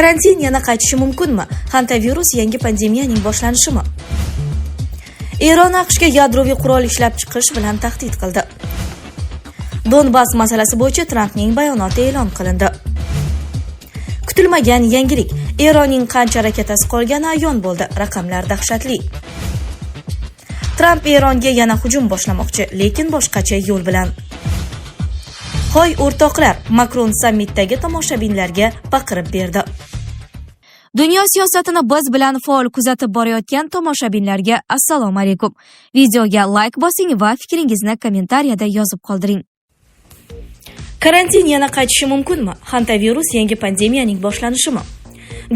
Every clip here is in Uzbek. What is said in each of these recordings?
Karantin yana qaytishi mumkinmi? Hantavirus yangi pandemiyaning boshlanishimi? Eron AQShga yadroviy qurol ishlab chiqish bilan tahdid qildi. Donbass masalasi bo'yicha Trampning bayonoti e'lon qilindi. Kutilmagan yangilik. Eronning qancha raketasi qolgani ayon bo'ldi. Raqamlar dahshatli. Tramp Eronga yana hujum boshlamoqchi, lekin boshqacha yo'l bilan. Hoy o'rtoqlar, Makron sammitdagi tomoshabinlarga baqirib berdi. Dunyo siyosatini biz bilan faol kuzatib borayotgan tomoshabinlarga assalomu alaykum. Videoga like bosing va fikringizni kommentariyada yozib qoldiring. Karantin yana qaytishi mumkinmi? Hantavirus yangi pandemiyaning boshlanishimi?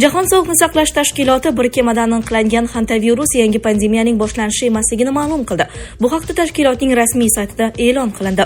Jahon sog'liqni saqlash tashkiloti bir kemadan aniqlangan hantavirus yangi pandemiyaning boshlanishi emasligini ma'lum qildi. Bu haqda tashkilotning rasmiy saytida e'lon qilindi.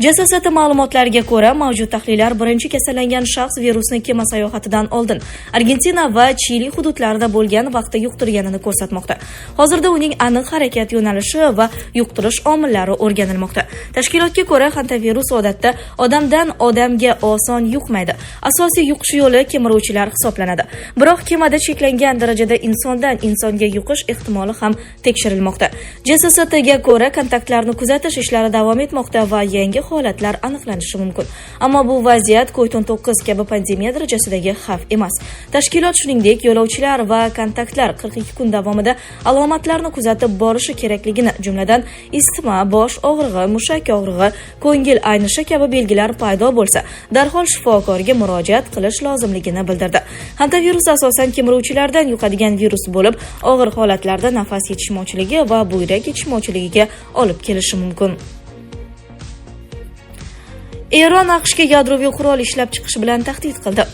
JSST ma'lumotlariga ko'ra, mavjud tahlillar birinchi kasallangan shaxs virusni kema sayohatidan oldin Argentina va Chili hududlarida bo'lgan vaqtda yuqtirganini ko'rsatmoqda. Hozirda uning aniq harakat yo'nalishi va yuqtirish omillari o'rganilmoqda. Tashkilotga ko'ra, hantavirus odatda odamdan odamga oson yuqmaydi. Asosiy yuqish yo'li kemiruvchilar hisoblanadi. Biroq kemada cheklangan darajada insondan insonga yuqish ehtimoli ham tekshirilmoqda. JSSTga ko'ra, kontaktlarni kuzatish ishlari davom etmoqda va yangi holatlar aniqlanishi mumkin. Ammo bu vaziyat COVID-19 kabi pandemiya darajasidagi xavf emas. Tashkilot shuningdek, yo'lovchilar va kontaktlar 42 kun davomida alomatlarni kuzatib borishi kerakligini, jumladan isitma, bosh og'rig'i, mushak og'rig'i, ko'ngil aynishi kabi belgilar paydo bo'lsa, darhol shifokorga murojaat qilish lozimligini bildirdi. Hantavirus asosan kemiruvchilardan yuqadigan virus bo'lib, og'ir holatlarda nafas yetishmovchiligi va buyrak yetishmovchiligiga olib kelishi mumkin. Eron AQShga yadroviy qurol ishlab chiqish bilan tahdid qildi.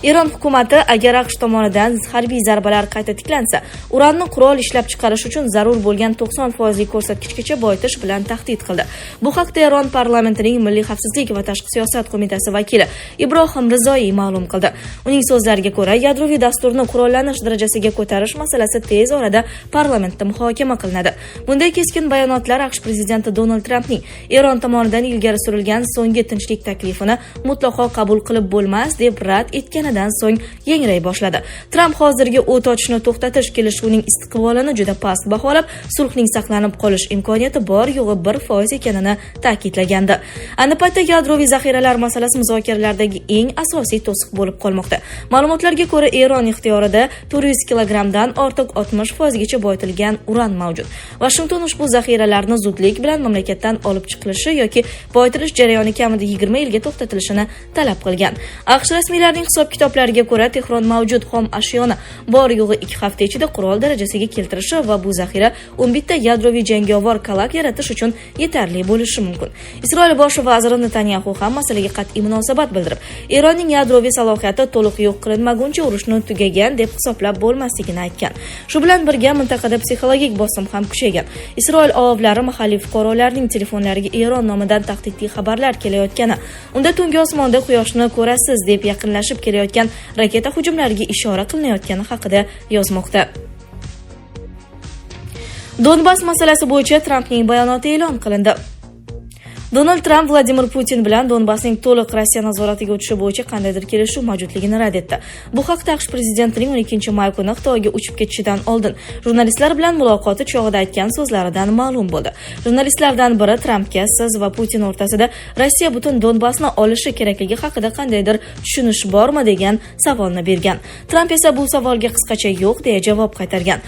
Eron hukumati agar AQSh tomonidan harbiy zarbalar qayta tiklansa, uranni qurol ishlab chiqarish uchun zarur bo'lgan 90% ko'rsatkichgacha boyitish bilan tahdid qildi. Bu haqda Eron parlamentining Milliy xavfsizlik va tashqi siyosat qo'mitasi vakili Ibrohim Rizoiy ma'lum qildi. Uning so'zlariga ko'ra, yadroviy dasturni qurollanish darajasiga ko'tarish masalasi tez orada parlamentda muhokama qilinadi. Bunday keskin bayonotlar AQSh prezidenti Donald Trampning Eron tomonidan ilgari surilgan so'nggi tinchlik taklifini mutlaqo qabul qilib bo'lmas deb rad etganidan so'ng yengray boshladi. Tramp hozirgi o't ochishni to'xtatish kelishuvining istiqbolini juda past baholab, sulhning saqlanib qolish imkoniyati bor yo'g'i 1% ekanini ta'kidlagandi. Ayni paytda yadroviy zaxiralar masalasi muzokaralardagi eng asosiy to'siq bo'lib qolmoqda. Ma'lumotlarga ko'ra, Eron ixtiyorida 400 kilogramdan ortiq 60% gacha boyitilgan uran mavjud. Washington ushbu zaxiralarni zudlik bilan mamlakatdan olib chiqilishi yoki boyitilish jarayoni kamida 20 yilga to'xtatilishini talab qilgan. AQSh rasmiylarining hisob-kitoblariga ko'ra, Tehron mavjud xom ashyoni bor yo'g'i 2 hafta ichida qurol darajasiga keltirishi va bu zaxira 11 ta yadroviy jangovar kalak yaratish uchun yetarli bo'lishi mumkin. Isroil bosh vaziri Netanyahu ham masalaga qat'iy munosabat bildirib, Eronning yadroviy salohiyati to'liq yo'q qilinmaguncha urushni tugagan deb hisoblab bo'lmasligini aytgan. Shu bilan birga mintaqada psixologik bosim ham kuchaygan. Isroil oavlari mahalliy fuqarolarning telefonlariga Eron nomidan tahdidli xabarlar kelayotgani, unda tungi osmonda quyoshni ko'rasiz deb yaqinlashib kelayotgan raketa hujumlariga ishora qilinayotgani haqida yozmoqda. Donbass masalasi bo'yicha Trampning bayonoti e'lon qilindi. Donald Tramp Vladimir Putin bilan Donbassning to'liq Rossiya nazoratiga o'tishi bo'yicha qandaydir kelishuv mavjudligini rad etdi. Bu haqda AQSh prezidentining 12-may kuni Xitoyga uchib ketishidan oldin jurnalistlar bilan muloqoti chog'ida aytgan so'zlaridan ma'lum bo'ldi. Jurnalistlardan biri Trampga siz va Putin o'rtasida Rossiya butun Donbassni olishi kerakligi haqida qandaydir tushunish bormi degan savolni bergan. Tramp esa bu savolga qisqacha yo'q deya javob qaytargan.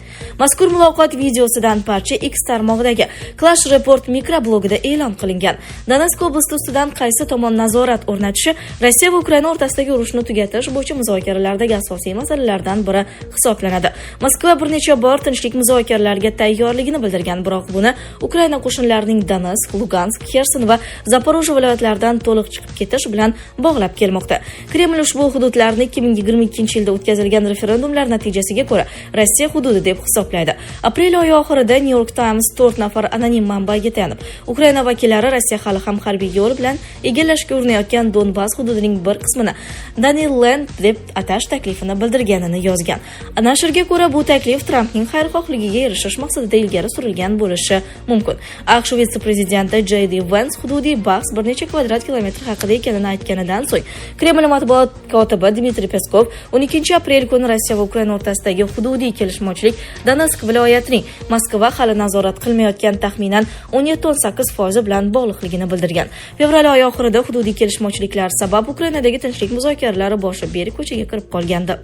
Mazkur muloqot videosidan parcha X tarmog'idagi Clash Report mikroblogida e'lon qilingan. Donetsk oblasti ustidan qaysi tomon nazorat o'rnatishi Rossiya va Ukraina o'rtasidagi urushni tugatish bo'yicha muzokaralardagi asosiy masalalardan biri hisoblanadi. Moskva bir necha bor tinchlik muzokaralariga tayyorligini bildirgan, biroq buni Ukraina qo'shinlarining Donetsk, Lugansk, Xerson va Zaporojye viloyatlaridan to'liq chiqib ketish bilan bog'lab kelmoqda. Kreml ushbu hududlarni 2022-yilda o'tkazilgan referendumlar natijasiga ko'ra Rossiya hududi deb hisoblaydi. Aprel oyi oxirida New York Times 4 nafar anonim manbaga tayanib, Ukraina vakillari Rossiya Rossiya hali ham harbiy yo'l bilan egallashga urinayotgan Donbass hududining bir qismini Daniland deb atash taklifini bildirganini yozgan. Nashrga ko'ra, bu taklif Trampning xayrixohligiga erishish maqsadida ilgari surilgan bo'lishi mumkin. AQSh vitse-prezidenti J.D. Vance hududiy bahs bir necha kvadrat kilometr haqida ekanini aytganidan so'ng, Kreml matbuot kotibi Dmitriy Peskov 12 aprel kuni Rossiya va Ukraina o'rtasidagi hududiy kelishmovchilik Donetsk viloyatining Moskva hali nazorat qilmayotgan taxminan 17.8% bilan bog'liqligini bildirgan. Fevral oyi oxirida hududiy kelishmovchiliklar sabab Ukrainadagi tinchlik muzokaralari boshi berk ko'chaga kirib qolgandi.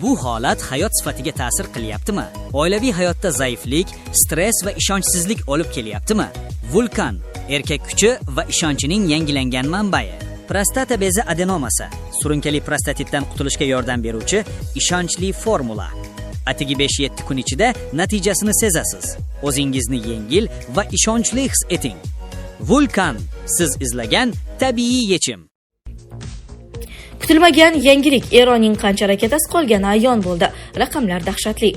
Bu holat hayot sifatiga ta'sir qilyaptimi? Oilaviy hayotda zaiflik, stress va ishonchsizlik olib kelyaptimi? Vulkan erkak kuchi va ishonchining yangilangan manbai. Prostata bezi adenomasi, surunkali prostatitdan qutulishga yordam beruvchi ishonchli formula. Atigi 5-7 kun ichida natijasini sezasiz. O'zingizni yengil va ishonchli his eting. Vulkan, siz izlagan tabiiy yechim. Kutilmagan yangilik, Eronning qancha raketasi qolgani ayon bo'ldi. Raqamlar dahshatli.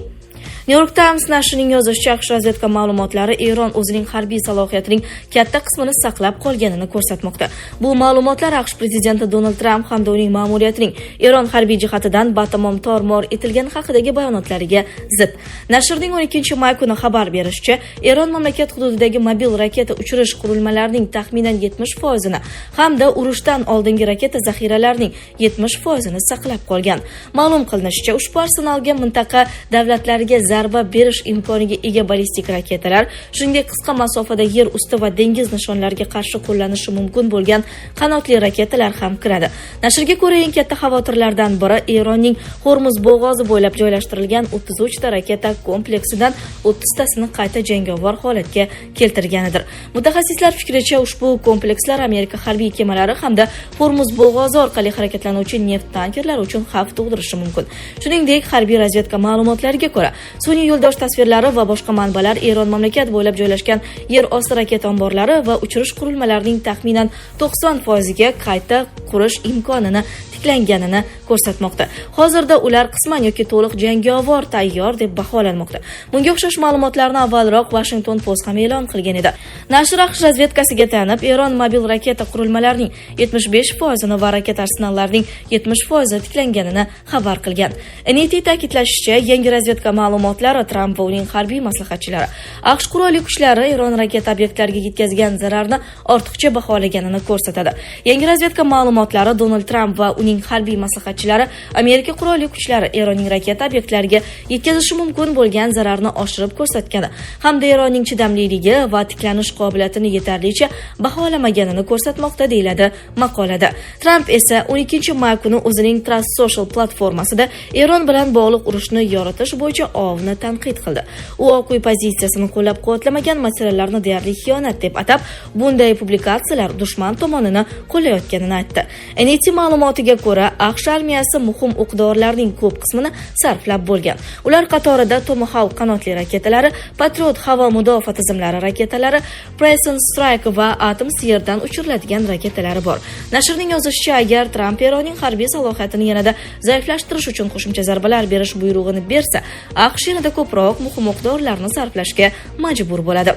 New York Times nashrining yozishicha, AQSh razvedka ma'lumotlari Eron o'zining harbiy salohiyatining katta qismini saqlab qolganini ko'rsatmoqda. Bu ma'lumotlar AQSh prezidenti Donald Tramp hamda uning ma'muriyatining Eron harbiy jihatidan batamom tor-mor etilgani haqidagi bayonotlariga zid. Nashrning 12-may kuni xabar berishicha, Eron mamlakat hududidagi mobil raketa uchirish qurilmalarining taxminan 70% ni hamda urushdan oldingi raketa zaxiralarining 70% ni saqlab qolgan. Ma'lum qilinishicha, ushbu arsenalga mintaqa davlatlariga zarba berish imkoniga ega ballistik raketalar, shuningdek qisqa masofada yer usti va dengiz nishonlariga qarshi qo'llanishi mumkin bo'lgan qanotli raketalar ham kiradi. Nashrga ko'ra, eng katta xavotirlardan biri Eronning Hormuz bo'g'ozi bo'ylab joylashtirilgan 33 ta raketa kompleksidan 30 tasini qayta jangovar holatga keltirganidir. Mutaxassislar fikricha, ushbu komplekslar Amerika harbiy kemalari hamda Hormuz bo'g'ozi orqali harakatlanuvchi neft tankerlari uchun xavf tug'dirishi mumkin. Shuningdek, harbiy razvedka ma'lumotlariga ko'ra, sun'iy yo'ldosh tasvirlari va boshqa manbalar Eron mamlakat bo'ylab joylashgan yer osti raketa omborlari va uchirish qurilmalarining taxminan 90% ga qayta qurish imkonini tiklanganini ko'rsatmoqda. Hozirda ular qisman yoki to'liq jangovar tayyor deb baholanmoqda. Bunga o'xshash ma'lumotlarni avvalroq Washington Post ham e'lon qilgan edi. Nashr AQSh razvedkasiga tayanib, Eron mobil raketa qurilmalarining 75% ni va raketa arsenallarining 70% tiklanganini xabar qilgan. NET ta'kidlashicha, yangi razvedka ma'lumotlari Tramp va uning harbiy maslahatchilari AQSh qurolli kuchlari Eron raketa obyektlariga yetkazgan zararni ortiqcha baholaganini ko'rsatadi. Yangi razvedka ma'lumotlari Donald Tramp va uning harbiy maslahatchilari Amerika qurolli kuchlari Eronning raketa obyektlariga yetkazishi mumkin bo'lgan zararni oshirib ko'rsatgani hamda Eronning chidamliligi va tiklanish qobiliyatini yetarlicha baholamaganini ko'rsatmoqda, deyiladi maqolada. Tramp esa 12-may kuni o'zining Trust Social platformasida Eron bilan bog'liq urushni yoritish bo'yicha ovni tanqid qildi. U Oq uy pozitsiyasini qo'llab-quvvatlamagan masalalarni deyarli xiyonat deb atab, bunday publikatsiyalar dushman tomonini qo'llayotganini aytdi. NET ma'lumotiga ko'ra, AQSh armiyasi muhim o'q-dorilarning ko'p qismini sarflab bo'lgan. Ular qatorida Tomahawk qanotli raketalari, Patriot havo mudofaa tizimlari raketalari, Preston Strike va Atom yerdan uchiriladigan raketalari bor. Nashrning yozishicha, agar Tramp Eronning harbiy salohiyatini yanada zaiflashtirish uchun qo'shimcha zarbalar berish buyrug'ini bersa, AQSh yanada ko'proq muhim o'q-dorilarni sarflashga majbur bo'ladi.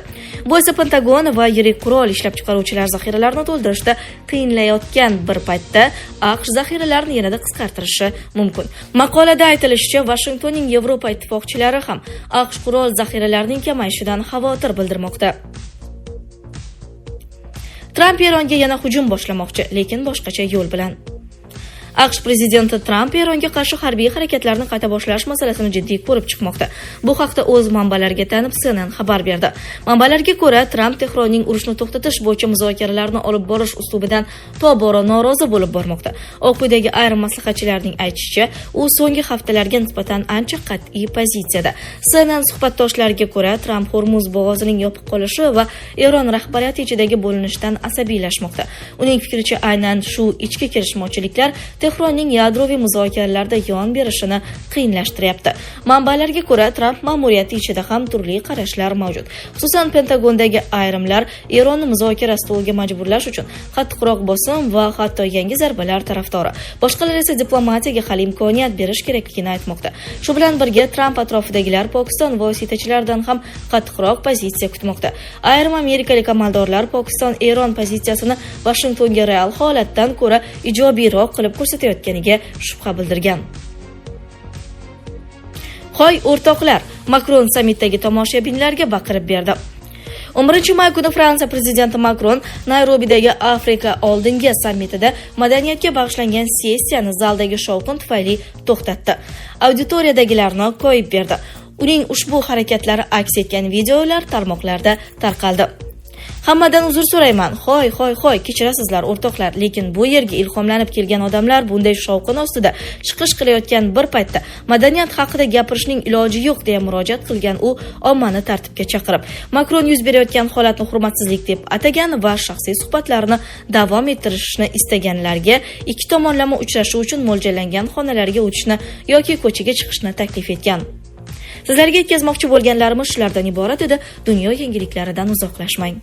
Bu esa Pentagon va yirik qurol ishlab chiqaruvchilar zaxiralarini to'ldirishda qiyinlayotgan bir paytda AQSh zaxiralarini yanada qisqartirishi mumkin. Maqolada aytilishicha, Washingtonning Yevropa ittifoqchilari ham AQSh qurol zaxiralarining kamayishidan xavotir bildirmoqda. Tramp Eronga yana hujum boshlamoqchi, lekin boshqacha yo'l bilan. AQSh prezidenti Tramp Eronga qarshi harbiy harakatlarni qayta boshlash masalasini jiddiy ko'rib chiqmoqda. Bu haqda o'z manbalariga tayanib CNN xabar berdi. Manbalarga ko'ra, Tramp Tehronning urushni to'xtatish bo'yicha muzokaralarni olib borish uslubidan tobora norozi bo'lib bormoqda. Oq uydagi ayrim maslahatchilarning aytishicha, u so'nggi haftalarga nisbatan ancha qat'iy pozitsiyada. CNN suhbatdoshlariga ko'ra, Tramp Hormuz bo'g'ozining yopiq qolishi va Eron rahbariyati ichidagi bo'linishdan asabiylashmoqda. Uning fikricha, aynan shu ichki kelishmovchiliklar Tehronning yadroviy muzokaralarda yon berishini qiyinlashtiryapti. Manbalarga ko'ra, Tramp ma'muriyati ichida ham turli qarashlar mavjud. Xususan, Pentagondagi ayrimlar Eronni muzokara stoliga majburlash uchun qattiqroq bosim va hatto yangi zarbalar tarafdori. Boshqalar esa diplomatiyaga hali imkoniyat berish kerakligini aytmoqda. Shu bilan birga Tramp atrofidagilar Pokiston vositachilaridan ham qattiqroq pozitsiya kutmoqda. Ayrim amerikalik amaldorlar Pokiston-Eron pozitsiyasini Vashingtonga real holatdan ko'ra ijobiyroq qilib ko'rsatayotganiga shubha bildirgan. Hoy o'rtoqlar, Makron sammitdagi tomoshabinlarga baqirib berdi. 11-may kuni Fransiya prezidenti Makron Nayrobidagi Afrika oldingi sammitida madaniyatga bag'ishlangan sessiyani zaldagi shovqin tufayli to'xtatdi. Auditoriyadagilarni qo'yib berdi. Uning ushbu harakatlari aks etgan videolar tarmoqlarda tarqaldi. Hammadan uzr so'rayman. Hoy, kechirasizlar o'rtoqlar, lekin bu yerga ilhomlanib kelgan odamlar bunday shovqin ostida chiqish qilayotgan bir paytda madaniyat haqida gapirishning iloji yo'q deya murojaat qilgan u ommani tartibga chaqirib, Makron yuz berayotgan holatni hurmatsizlik deb atagan va shaxsiy suhbatlarini davom ettirishni istaganlarga ikki tomonlama uchrashuv uchun mo'ljallangan xonalarga o'tishni yoki ko'chaga chiqishni taklif etgan. Sizlarga yetkazmoqchi bo'lganlarimiz shulardan iborat edi. Dunyo yangiliklaridan uzoqlashmang.